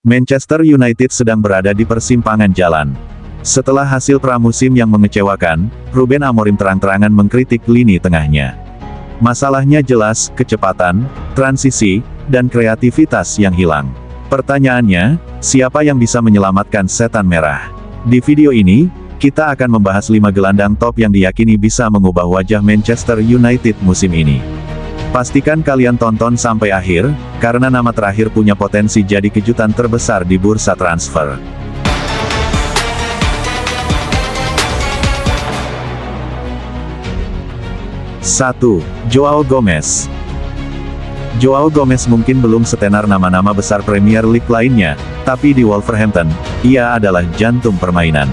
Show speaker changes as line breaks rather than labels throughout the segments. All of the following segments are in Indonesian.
Manchester United sedang berada di persimpangan jalan. Setelah hasil pramusim yang mengecewakan, Ruben Amorim terang-terangan mengkritik lini tengahnya. Masalahnya jelas, kecepatan, transisi, dan kreativitas yang hilang. Pertanyaannya, siapa yang bisa menyelamatkan setan merah? Di video ini, kita akan membahas 5 gelandang top yang diyakini bisa mengubah wajah Manchester United musim ini. Pastikan kalian tonton sampai akhir, karena nama terakhir punya potensi jadi kejutan terbesar di bursa transfer. Satu, Joao Gomez. Joao Gomez mungkin belum setenar nama-nama besar Premier League lainnya, tapi di Wolverhampton, ia adalah jantung permainan.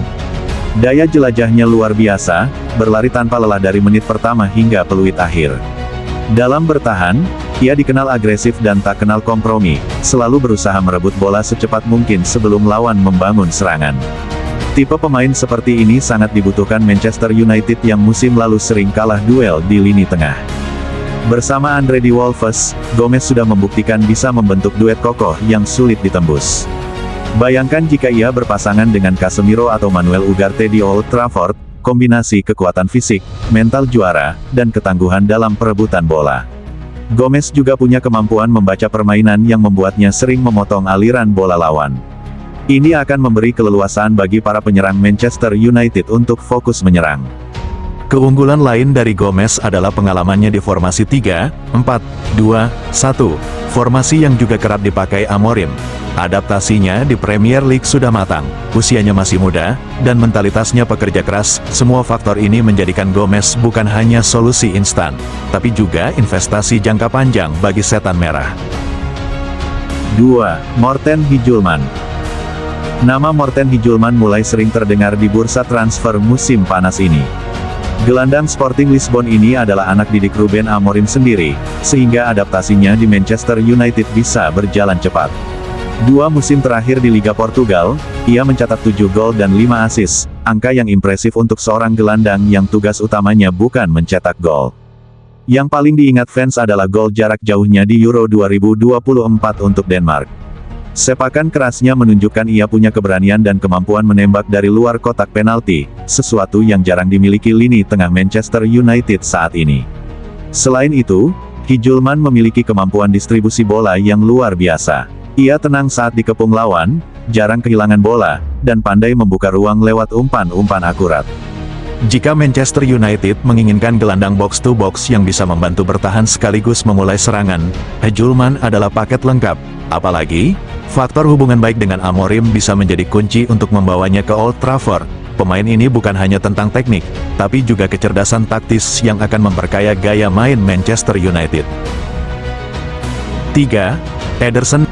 Daya jelajahnya luar biasa, berlari tanpa lelah dari menit pertama hingga peluit akhir. Dalam bertahan, ia dikenal agresif dan tak kenal kompromi, selalu berusaha merebut bola secepat mungkin sebelum lawan membangun serangan. Tipe pemain seperti ini sangat dibutuhkan Manchester United yang musim lalu sering kalah duel di lini tengah. Bersama Andre di Wolves, Gomez sudah membuktikan bisa membentuk duet kokoh yang sulit ditembus. Bayangkan jika ia berpasangan dengan Casemiro atau Manuel Ugarte di Old Trafford, kombinasi kekuatan fisik, mental juara, dan ketangguhan dalam perebutan bola. Gomez juga punya kemampuan membaca permainan yang membuatnya sering memotong aliran bola lawan. Ini akan memberi keleluasaan bagi para penyerang Manchester United untuk fokus menyerang. Keunggulan lain dari Gomez adalah pengalamannya di formasi 3-4-2-1, formasi yang juga kerap dipakai Amorim. Adaptasinya di Premier League sudah matang, usianya masih muda, dan mentalitasnya pekerja keras. Semua faktor ini menjadikan Gomez bukan hanya solusi instan, tapi juga investasi jangka panjang bagi setan merah. 2. Morten Hjulmand. Nama Morten Hjulmand mulai sering terdengar di bursa transfer musim panas ini. Gelandang Sporting Lisbon ini adalah anak didik Ruben Amorim sendiri, sehingga adaptasinya di Manchester United bisa berjalan cepat. 2 musim terakhir di Liga Portugal, ia mencatat 7 gol dan 5 assist, angka yang impresif untuk seorang gelandang yang tugas utamanya bukan mencetak gol. Yang paling diingat fans adalah gol jarak jauhnya di Euro 2024 untuk Denmark. Sepakan kerasnya menunjukkan ia punya keberanian dan kemampuan menembak dari luar kotak penalti, sesuatu yang jarang dimiliki lini tengah Manchester United saat ini. Selain itu, Hjulmand memiliki kemampuan distribusi bola yang luar biasa. Ia tenang saat dikepung lawan, jarang kehilangan bola, dan pandai membuka ruang lewat umpan-umpan akurat. Jika Manchester United menginginkan gelandang box-to-box yang bisa membantu bertahan sekaligus memulai serangan, Hjulmand adalah paket lengkap. Apalagi, faktor hubungan baik dengan Amorim bisa menjadi kunci untuk membawanya ke Old Trafford. Pemain ini bukan hanya tentang teknik, tapi juga kecerdasan taktis yang akan memperkaya gaya main Manchester United. 3. Ederson.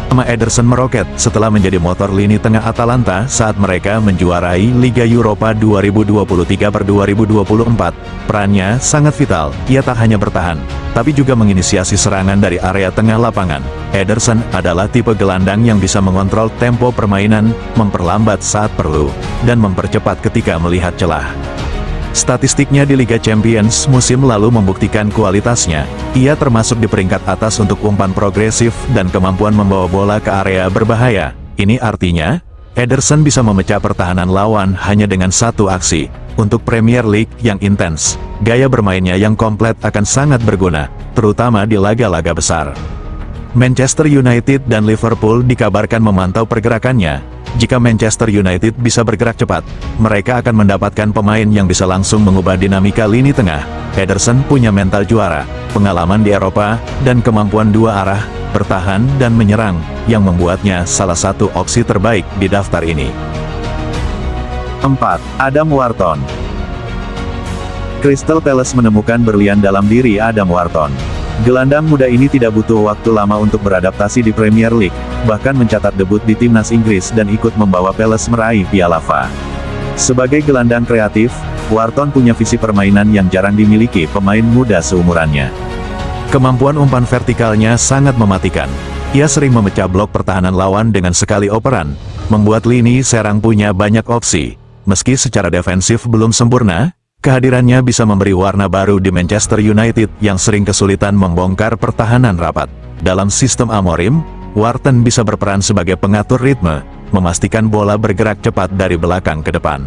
Nama Ederson meroket setelah menjadi motor lini tengah Atalanta saat mereka menjuarai Liga Eropa 2023/2024. Perannya sangat vital, ia tak hanya bertahan, tapi juga menginisiasi serangan dari area tengah lapangan. Ederson adalah tipe gelandang yang bisa mengontrol tempo permainan, memperlambat saat perlu, dan mempercepat ketika melihat celah. Statistiknya di Liga Champions musim lalu membuktikan kualitasnya. Ia termasuk di peringkat atas untuk umpan progresif dan kemampuan membawa bola ke area berbahaya. Ini artinya, Ederson bisa memecah pertahanan lawan hanya dengan satu aksi. Untuk Premier League yang intens, gaya bermainnya yang komplit akan sangat berguna, terutama di laga-laga besar. Manchester United dan Liverpool dikabarkan memantau pergerakannya. Jika Manchester United bisa bergerak cepat, mereka akan mendapatkan pemain yang bisa langsung mengubah dinamika lini tengah. Ederson punya mental juara, pengalaman di Eropa, dan kemampuan dua arah, bertahan dan menyerang, yang membuatnya salah satu opsi terbaik di daftar ini. 4. Adam Wharton. Crystal Palace menemukan berlian dalam diri Adam Wharton. Gelandang muda ini tidak butuh waktu lama untuk beradaptasi di Premier League, bahkan mencatat debut di timnas Inggris dan ikut membawa Palace meraih Piala FA. Sebagai gelandang kreatif, Wharton punya visi permainan yang jarang dimiliki pemain muda seumurannya. Kemampuan umpan vertikalnya sangat mematikan. Ia sering memecah blok pertahanan lawan dengan sekali operan, membuat lini serang punya banyak opsi. Meski secara defensif belum sempurna, kehadirannya bisa memberi warna baru di Manchester United yang sering kesulitan membongkar pertahanan rapat. Dalam sistem Amorim,
Wharton bisa berperan sebagai pengatur ritme, memastikan bola bergerak cepat dari belakang ke depan.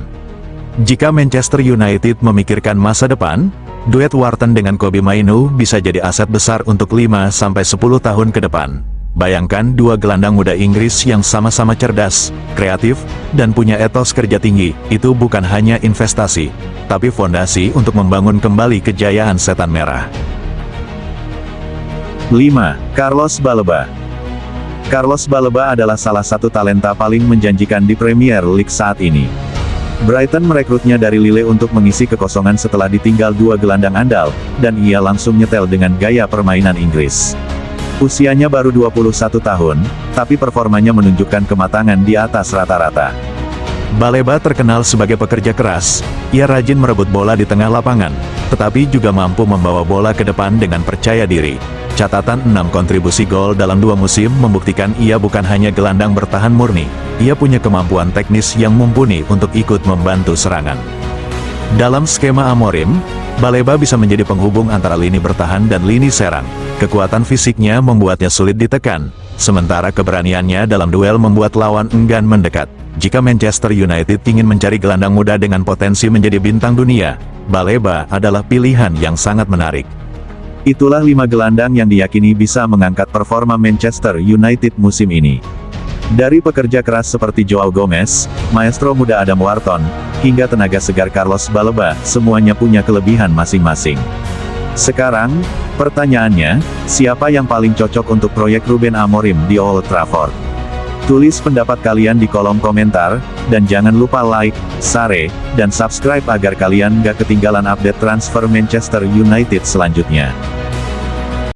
Jika Manchester United memikirkan masa depan, duet Wharton dengan Kobbie Mainoo bisa jadi aset besar untuk 5-10 tahun ke depan. Bayangkan dua gelandang muda Inggris yang sama-sama cerdas, kreatif, dan punya etos kerja tinggi. Itu bukan hanya investasi, tapi fondasi untuk membangun kembali kejayaan Setan Merah.
5. Carlos Baleba. Carlos Baleba adalah salah satu talenta paling menjanjikan di Premier League saat ini. Brighton merekrutnya dari Lille untuk mengisi kekosongan setelah ditinggal dua gelandang andal, dan ia langsung nyetel dengan gaya permainan Inggris. Usianya baru 21 tahun, tapi performanya menunjukkan kematangan di atas rata-rata.
Baleba terkenal sebagai pekerja keras. Ia rajin merebut bola di tengah lapangan, tetapi juga mampu membawa bola ke depan dengan percaya diri. Catatan 6 kontribusi gol dalam 2 musim membuktikan ia bukan hanya gelandang bertahan murni, ia punya kemampuan teknis yang mumpuni untuk ikut membantu serangan. Dalam skema Amorim, Baleba bisa menjadi penghubung antara lini bertahan dan lini serang. Kekuatan fisiknya membuatnya sulit ditekan, sementara keberaniannya dalam duel membuat lawan enggan mendekat. Jika Manchester United ingin mencari gelandang muda dengan potensi menjadi bintang dunia, Baleba adalah pilihan yang sangat menarik.
Itulah 5 gelandang yang diyakini bisa mengangkat performa Manchester United musim ini. Dari pekerja keras seperti Joao Gomez, maestro muda Adam Wharton, hingga tenaga segar Carlos Baleba, semuanya punya kelebihan masing-masing. Sekarang, pertanyaannya, siapa yang paling cocok untuk proyek Ruben Amorim di Old Trafford? Tulis pendapat kalian di kolom komentar, dan jangan lupa like, share, dan subscribe agar kalian gak ketinggalan update transfer Manchester United selanjutnya.